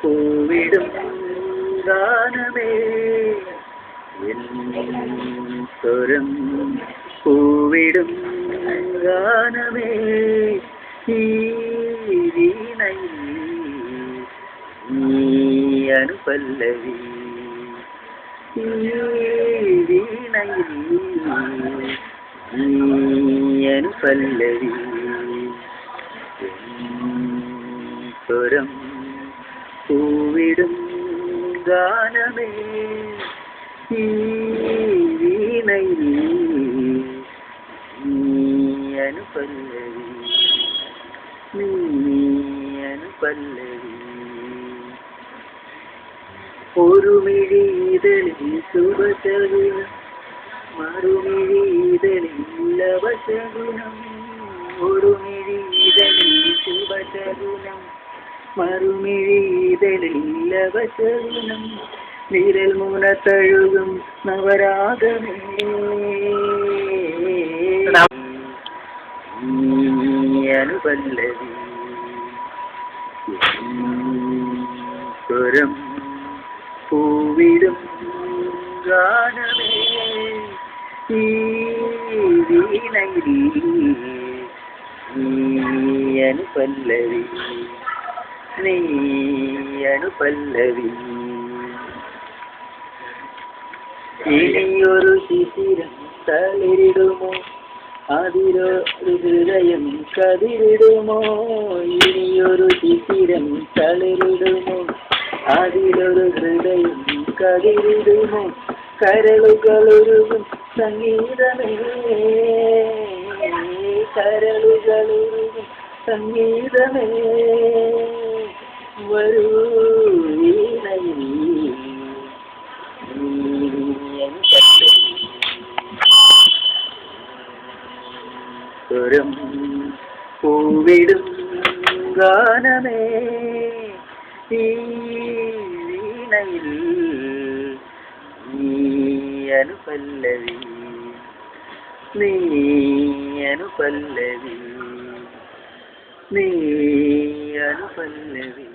പൂവിടും ഗാനമേ N സ്വരം പൂവിടും ഗാനമേ ഈ വീണയിൽ നീ അനുപല്ലവി ഈ വീണയിൽ നീ അനുപല്ലവി സ്വരം പൂവിടും ഗാനമേ ഈ വീണയിൽ നീ അനുപല്ലവി നീ അനുപല്ലവി ഒരു മിഴിതളിൽ ശുഭശകുനം മറുമിഴിതളിൽ അവശകുനം ഒരു മിഴിതളിൽ ശുഭശകുനം മറുമിഴിതളിൽ അവശകുനം വിരൽ മുനത്തഴുകും നവരാഗമേ അനുപല്ലവി സ്വരം പൂവിടും ഗാനമേ ഈ വീണയിൽ നീ അനുപല്ലവി നീ അനുപല്ലവി ഇനിയൊരു ശിശിരം തളിരിടുമോ അതിലൊരു ഹൃദയം കതിരിടുമോ ഇനിയൊരു ശിശിരം തളിരിടുമോ അതിലൊരു ഹൃദയം കതിരിടുമോ കരളുകളൊരുകും സംഗീതമേ കരളുകളൊരുകും സംഗീതമേ വരൂ വീണയിൽ സ്വരം പൂവിടും ഗാനമേ ഈ വീണയിൽ നീ അനുപല്ലവി നീ അനുപല്ലവി നീ അനുപല്ലവി